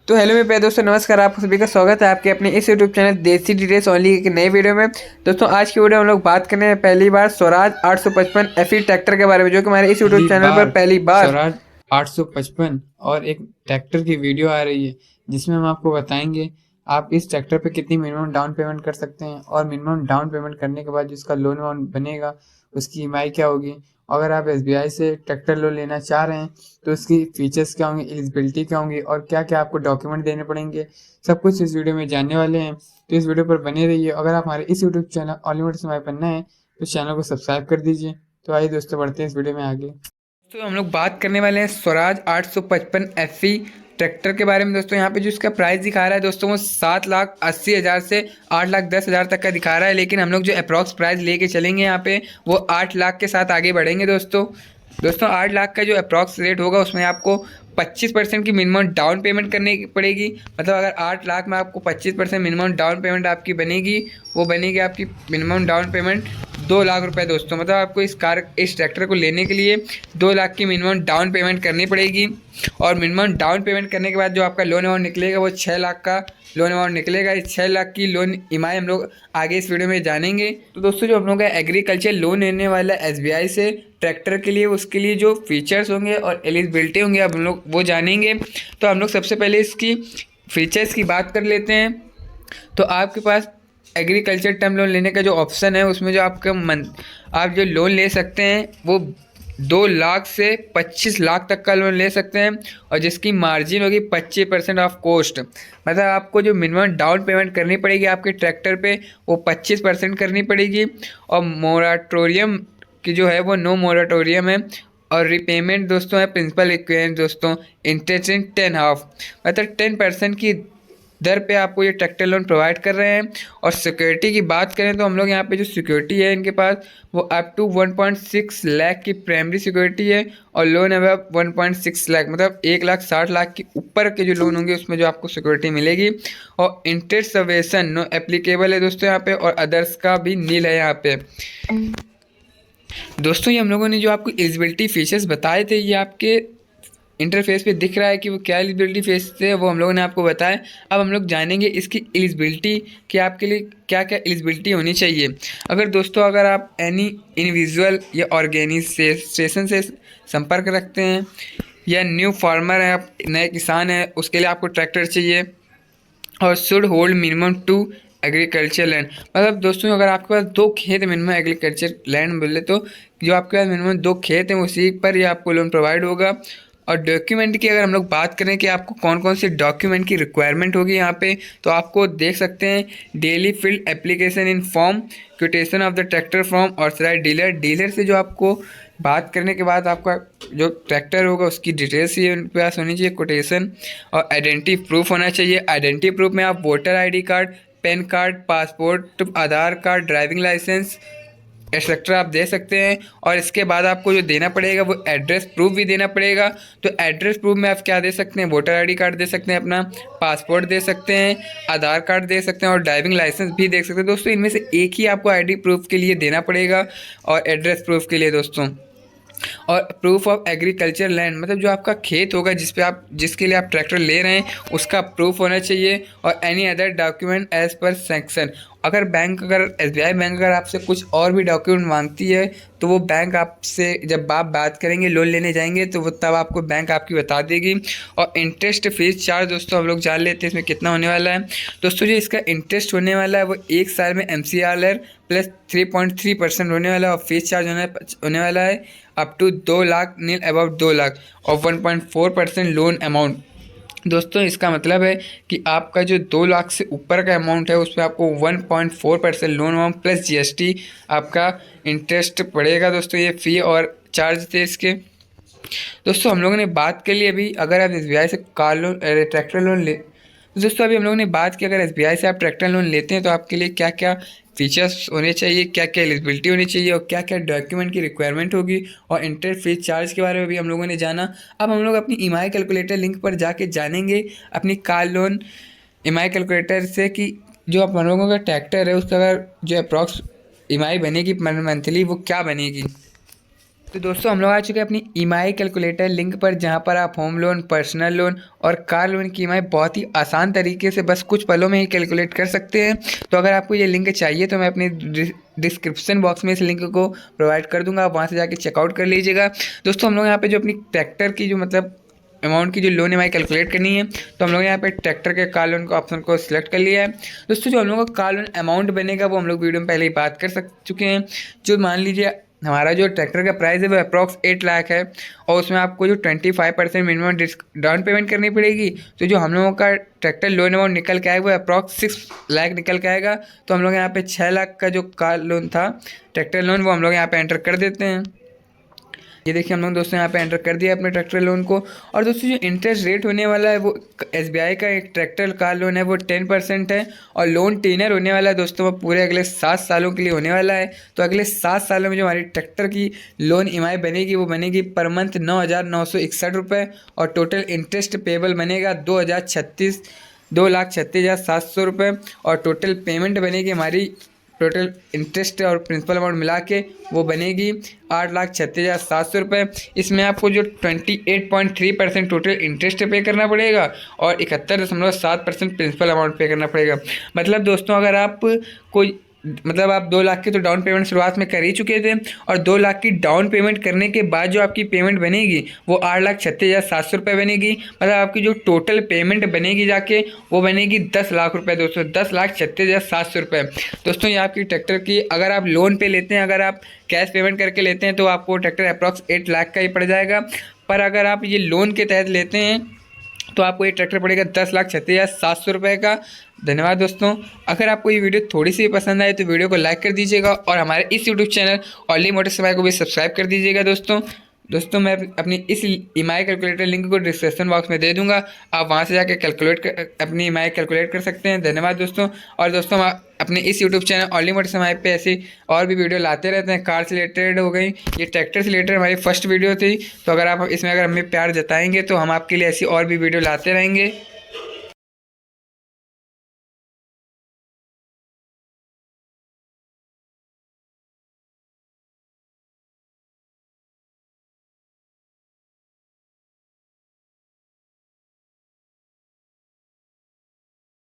तो हेलो मेरे प्यारे दोस्तों, नमस्कार। आप सभी का स्वागत है आपके अपने इस यूट्यूब चैनल देसी डिटेल्स ओनली एक नई वीडियो में। दोस्तों आज की वीडियो हम लोग बात करने हैं पहली बार स्वराज 855 एफई ट्रैक्टर के बारे में, जो कि हमारे इस यूट्यूब पहली चैनल पर बार पहली बार। स्वराज 855 और एक ट्रैक्टर की वीडियो आ रही है जिसमें हम आपको बताएंगे आप इस ट्रैक्टर पे कितनी मिनिमम डाउन पेमेंट कर सकते हैं और मिनिमम डाउन पेमेंट करने के बाद जिसका लोन अमाउंट बनेगा उसकी ईएमआई क्या होगी। अगर आप एसबीआई से ट्रैक्टर लोन लेना चाह रहे हैं तो उसकी फीचर्स क्या होंगे, एलिजिबिलिटी क्या होंगी और क्या क्या आपको डॉक्यूमेंट देने पड़ेंगे, सब कुछ इस वीडियो में जानने वाले हैं। तो इस वीडियो पर बने रहिए। अगर आप हमारे इस यूट्यूब चैनल ऑलीवुड से हमारे बनना है तो चैनल को सब्सक्राइब कर दीजिए। तो आइए दोस्तों, बढ़ते हैं इस वीडियो में आगे। तो हम लोग बात करने वाले हैं स्वराज 855 एफई ट्रैक्टर के बारे में। दोस्तों यहाँ पे जो इसका प्राइस दिखा रहा है दोस्तों, वो 7,80,000 से 8,10,000 तक का दिखा रहा है, लेकिन हम लोग जो अप्रॉक्स प्राइस लेके चलेंगे यहाँ पे वो 8 लाख के साथ आगे बढ़ेंगे। दोस्तों 8 लाख का जो अप्रॉक्स रेट होगा उसमें आपको 25% की मिनिमम डाउन पेमेंट करनी पड़ेगी। मतलब अगर 8 लाख में आपको 25% मिनिमम डाउन पेमेंट आपकी बनेगी, वो बनेगी आपकी मिनिमम डाउन पेमेंट 2 लाख रुपए। दोस्तों मतलब आपको इस ट्रैक्टर को लेने के लिए 2 लाख की मिनिमम डाउन पेमेंट करनी पड़ेगी, और मिनिमम डाउन पेमेंट करने के बाद जो आपका लोन अमाउंट निकलेगा वो 6 लाख का लोन अमाउंट निकलेगा। इस 6 लाख की लोन ईएमआई हम लोग आगे इस वीडियो में जानेंगे। तो दोस्तों जो हम लोग का एग्रीकल्चर लोन लेने वाला है एसबीआई से ट्रैक्टर के लिए, उसके लिए जो फीचर्स होंगे और एलिजिबिलिटी होंगे अब हम लोग वो जानेंगे। तो हम लोग सबसे पहले इसकी फीचर्स की बात कर लेते हैं। तो आपके पास एग्रीकल्चर टर्म लोन लेने का जो ऑप्शन है उसमें जो आप जो लोन ले सकते हैं वो 2 लाख से 25 लाख तक का लोन ले सकते हैं, और जिसकी मार्जिन होगी 25% ऑफ कॉस्ट। मतलब आपको जो मिनिमम डाउन पेमेंट करनी पड़ेगी आपके ट्रैक्टर पे वो 25% करनी पड़ेगी, और मोराटोरियम की जो है वो नो मोराटोरियम है। और रिपेमेंट दोस्तों है प्रिंसिपल रिक्वायरमेंट दोस्तों, इंटरेस्ट इन 10 हाफ, मतलब 10% की दर पे आपको ये ट्रैक्टर लोन प्रोवाइड कर रहे हैं। और सिक्योरिटी की बात करें तो हम लोग यहाँ पे जो सिक्योरिटी है इनके पास वो अप टू 1.6 लाख की प्राइमरी सिक्योरिटी है, और लोन अब 1.6 लाख, मतलब 1,60,000 के ऊपर के जो लोन होंगे उसमें जो आपको सिक्योरिटी मिलेगी। और इंटरेस्ट सवेसन नो एप्लीकेबल है दोस्तों यहाँ पे, और अदर्स का भी नील है यहाँ पे। दोस्तों ये हम लोगों ने जो आपको एलिजिबिलिटी फीचर्स बताए थे ये आपके इंटरफेस पे दिख रहा है कि वो क्या एलिजिबिलिटी फेस थे, वो हम लोगों ने आपको बताया। अब हम लोग जानेंगे इसकी एलिजिबिलिटी कि आपके लिए क्या क्या एलिजिबिलिटी होनी चाहिए। अगर आप एनी इंडिविजुअल या ऑर्गेनाइजेशन से संपर्क रखते हैं, या न्यू फार्मर हैं, आप नए किसान हैं, उसके लिए आपको ट्रैक्टर चाहिए, और should hold minimum 2 agriculture land. मतलब दोस्तों अगर आपके पास 2 खेत मिनिमम एग्रीकल्चर लैंड बोले तो जो आपके पास मिनिमम 2 खेत हैं उसी पर ही आपको लोन प्रोवाइड होगा। और डॉक्यूमेंट की अगर हम लोग बात करें कि आपको कौन कौन से डॉक्यूमेंट की रिक्वायरमेंट होगी यहाँ पे, तो आपको देख सकते हैं duly field application in form, quotation of the tractor from authorised dealer. Dealer से जो आपको बात करने के बाद आपका जो ट्रैक्टर होगा उसकी डिटेल्स ही उनके पास होनी चाहिए, कोटेशन। और आइडेंटिटी प्रूफ होना चाहिए। आइडेंटिटी प्रूफ में आप voter ID card, PAN card, passport, Aadhaar card, driving licence etcetera आप दे सकते हैं। और इसके बाद आपको जो देना पड़ेगा वो एड्रेस प्रूफ भी देना पड़ेगा। तो एड्रेस प्रूफ में आप क्या दे सकते हैं, वोटर आईडी कार्ड दे सकते हैं अपना, पासपोर्ट दे सकते हैं, आधार कार्ड दे सकते हैं, और ड्राइविंग लाइसेंस भी दे सकते हैं। दोस्तों इनमें से एक ही आपको आईडी प्रूफ के लिए देना पड़ेगा, और एड्रेस प्रूफ के लिए दोस्तों। और प्रूफ ऑफ एग्रीकल्चर लैंड, मतलब जो आपका खेत होगा जिसके लिए आप ट्रैक्टर ले रहे हैं उसका प्रूफ होना चाहिए। और any other document as per sanction. अगर एसबीआई बैंक अगर आपसे कुछ और भी डॉक्यूमेंट मांगती है तो वो बैंक आपसे जब आप बात करेंगे लोन लेने जाएंगे तो वो तब आपको बैंक आपकी बता देगी। और इंटरेस्ट फीस चार्ज दोस्तों हम लोग जान लेते हैं इसमें कितना होने वाला है। दोस्तों जो इसका इंटरेस्ट होने वाला है वो 1 साल में MCLR प्लस 3.3% होने वाला है, और फीस चार्ज होने वाला है up to 2 lakh nil about 2 lakh, और 1.4% लोन अमाउंट। दोस्तों इसका मतलब है कि आपका जो 2 लाख से ऊपर का अमाउंट है उस पर आपको 1.4% लोन अमाउंट प्लस जीएसटी आपका इंटरेस्ट पड़ेगा। दोस्तों ये फ़ी और चार्ज थे इसके। दोस्तों हम लोगों ने बात कर ली अभी, अगर आप एसबीआई से कार लोन ट्रैक्टर लोन ले, तो दोस्तों अभी हम लोगों ने बात की अगर एसबीआई से आप ट्रैक्टर लोन लेते हैं तो आपके लिए क्या क्या फीचर्स होने चाहिए, क्या क्या एलिजिबिलिटी होनी चाहिए, और क्या क्या डॉक्यूमेंट की रिक्वायरमेंट होगी, और इंटरेस्ट फीस चार्ज के बारे में भी हम लोगों ने जाना। अब हम लोग अपनी ईएमआई कैलकुलेटर लिंक पर जाके जानेंगे अपनी कार लोन ईएमआई कैलकुलेटर से कि जो आप हम लोगों का ट्रैक्टर है उसका अगर जो अप्रॉक्स ईएमआई बनेगी मंथली वो क्या बनेगी। तो दोस्तों हम लोग आ चुके हैं अपनी ईएमआई कैलकुलेटर लिंक पर, जहां पर आप होम लोन, पर्सनल लोन और कार लोन की ईएमआई बहुत ही आसान तरीके से बस कुछ पलों में ही कैलकुलेट कर सकते हैं। तो अगर आपको ये लिंक चाहिए तो मैं अपनी डिस्क्रिप्शन बॉक्स में इस लिंक को प्रोवाइड कर दूंगा, आप वहाँ से जाके चेकआउट कर लीजिएगा। दोस्तों हम लोग यहाँ पे जो अपनी ट्रैक्टर की जो मतलब अमाउंट की जो लोन ईएमआई कैलकुलेट करनी है, तो हम लोग यहाँ पे ट्रैक्टर के कार लोन का ऑप्शन को सिलेक्ट कर लिया है। दोस्तों जो हम लोग का कार लोन अमाउंट बनेगा वो हम लोग वीडियो में पहले ही बात कर चुके हैं। जो मान लीजिए हमारा जो ट्रैक्टर का प्राइस है वो अप्रॉक्स 8 लाख है, और उसमें आपको जो 25% मिनिमम डाउन पेमेंट करनी पड़ेगी। तो जो हम लोगों का ट्रैक्टर लोन अमाउंट निकल के आएगा वो अप्रॉक्स 6 लाख निकल के आएगा। तो हम लोग यहाँ पे 6 लाख का जो कार लोन था, ट्रैक्टर लोन, वो हम लोग यहाँ पे एंटर कर देते हैं। ये देखिए हम लोग दोस्तों यहाँ पे एंटर कर दिया अपने ट्रैक्टर लोन को। और दोस्तों जो इंटरेस्ट रेट होने वाला है वो एसबीआई का एक ट्रैक्टर कार लोन है वो 10% है, और लोन टेनर होने वाला है दोस्तों वो पूरे अगले 7 सालों के लिए होने वाला है। तो अगले 7 सालों में जो हमारी ट्रैक्टर की लोन ईएमआई बनेगी वो बनेगी पर मंथ 9,961 रुपये, और टोटल इंटरेस्ट पेबल बनेगा 2,36,700 रुपये, और टोटल पेमेंट बनेगी हमारी टोटल इंटरेस्ट और प्रिंसिपल अमाउंट मिला के वो बनेगी 8,36,700 रुपये। इसमें आपको जो 28.3% टोटल इंटरेस्ट पे करना पड़ेगा और 71.7% प्रिंसिपल अमाउंट पे करना पड़ेगा। मतलब दोस्तों अगर आप कोई मतलब आप 2 लाख की तो डाउन पेमेंट शुरुआत में कर ही चुके थे, और 2 लाख की डाउन पेमेंट करने के बाद जो आपकी पेमेंट बनेगी वो 8,36,700 रुपये बनेगी। मतलब आपकी जो टोटल पेमेंट बनेगी जाके वो बनेगी 10 लाख रुपये दोस्तों, 10,36,700 रुपये। दोस्तों ये आपकी ट्रैक्टर की, अगर आप लोन पे लेते हैं, अगर आप कैश पेमेंट करके लेते हैं तो आपको ट्रैक्टर अप्रॉक्स 8 लाख का ही पड़ जाएगा। पर अगर आप ये लोन के तहत लेते हैं तो आपको ये ट्रैक्टर पड़ेगा 10,36,700 रुपये का। धन्यवाद दोस्तों। अगर आपको ये वीडियो थोड़ी सी पसंद आए तो वीडियो को लाइक कर दीजिएगा, और हमारे इस यूट्यूब चैनल ओनली मोटर समय को भी सब्सक्राइब कर दीजिएगा दोस्तों मैं अपनी इस ईएमआई कैलकुलेटर लिंक को डिस्क्रिप्शन बॉक्स में दे दूंगा, आप वहां से जाके अपनी ईएमआई कैलकुलेट कर सकते हैं। धन्यवाद दोस्तों। और दोस्तों हम अपने इस यूट्यूब चैनल ओनली मोटर समय पे ऐसी और भी वीडियो लाते रहते हैं। कार से रिलेटेड हो गई, ये ट्रैक्टर से रिलेटेड हमारी फर्स्ट वीडियो थी। तो अगर आप इसमें अगर हमें प्यार जताएंगे तो हम आपके लिए ऐसी और भी वीडियो लाते रहेंगे।